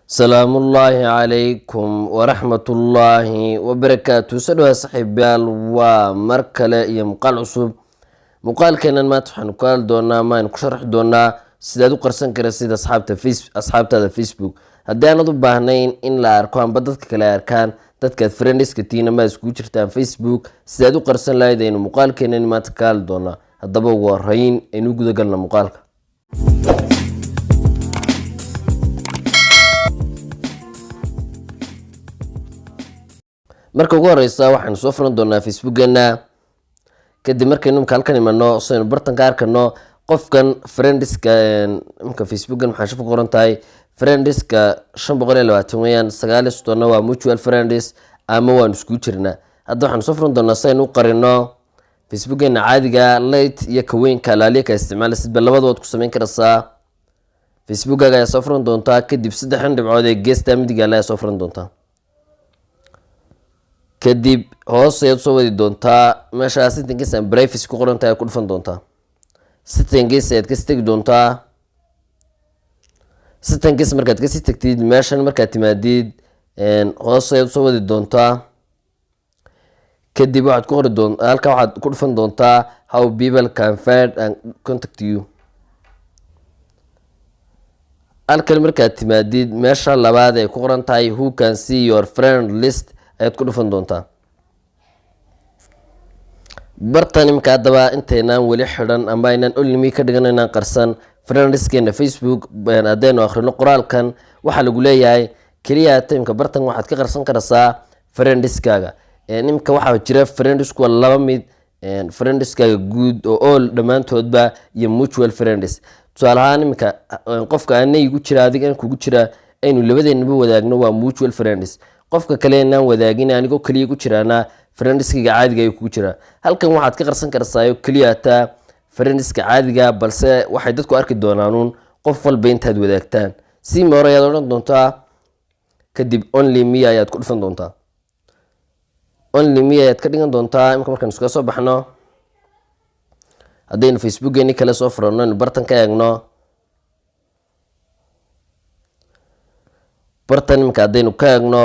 سلام الله عليكم ورحمة الله وبركاته. سلوى صاحب ومركلة يمقال عصوب مقال كان ما تحن قال دونا ما نكشرح دونا سيدو قرسن كرا سيد أصحاب هذا فيسبوك هدي أنا ضبهنين إن لا أركان بدك كلا أركان dadka friends katina ma isku jirtaan Facebook sidaad u qarsan lahaydeen muuqaalkeena ma takaal doona hadaba warayn inuu guda galna muuqaalka marka ugu horeysa waxaan soo furan doonaa Facebookana kadib markaynu halkan imano soo bartanka arkano qofkan friendska imka Facebookan waxa shaqo qoran tahay friendska 520 weeyaan 9 waa mutual friends ama waan isku jirnaa hadda waxaan soo furan doonaa saynu qarino Facebookana caadiga late iyo ka weyn ka laaliye ka isticmaalaysid labadood ku sameyn kartaa Facebookaga ayaa soo furan doontaa kadib 3 dhibcood ee geesta midiga la soo furan doontaa kadib hoos ayaad soo wadi doontaa meesha settingkiisa privacy ku qoran tahay ku dhufan doontaa settingkiisa aad ka tagi doontaa settingkiisa markaad ka sii tagtid meeshan markaad timaadid hoos ayaad soo wadi doontaa kadib waxaad ku qori doontaa halka waxaad ku dhufan doontaa how people can find and contact you halkan markaad timaadid meesha labaad ay ku qoran tahay who can see your friend list ayaad ku dhufan doontaa bartan imka hadaba inteenaan wali xiran ama inaan only ka dhiganayna qarsan friendskeena Facebook baan adeeno akhrino qoraalkan waxa lagu leeyahay kaliya timka bartan waxaad ka qarsan kartaa friendskaaga nimka waxa jira friendsku laba mid friendskaaga guud oo all dhamaantoodba iyo mutual friends tusaalahaan nimka qofka aanay igu jira adiga kugu jira aynu labadeenaba wadaagno waa mutual friends qofka kale inaan wadaagin anigu kaliya ku jiraana friendskiga caadiga ay ku jira halkan waxaad ka qarsan kartaa kaliya ta friendska caadiga balse waxay dadku arki doonaan qof walba intaad wadaagtaan si moorayaad oran doontaa kadib only me ayaad ku dhufan doontaa only me ayaad ka dhigan doontaa imka markaan isku soo baxno hadaynu Facebookgeeni kala soo furano bartan ka eegno bartan imka hadaynu ka eegno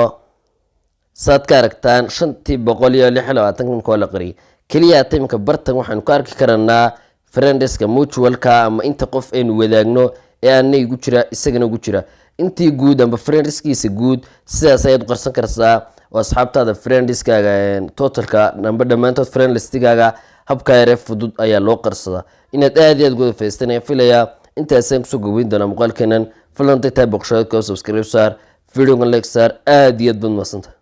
saad ka aragtaan 526 nimka la qari kaliya timka bartan waxaan ku arki karanaa friendska mutualka ama inta qof aynu wadaagno ee aanay igu jira isagana ugu jira intii guud amba friendskiisa guud sidaas ayaad qarsan kartaa oo asxaabtaada friendskaaga totalka number dhamaantood friend listigaaga habka yar fudud ayaa loo qarsadaa inaad aad iyo aad uga faa'iideysanaya filaya intaas aan kusoo gudbin doona muuqaalkeenan fadlan tag boqoshada subscribe sar video like sar aad iyo aad baad mahadsantahay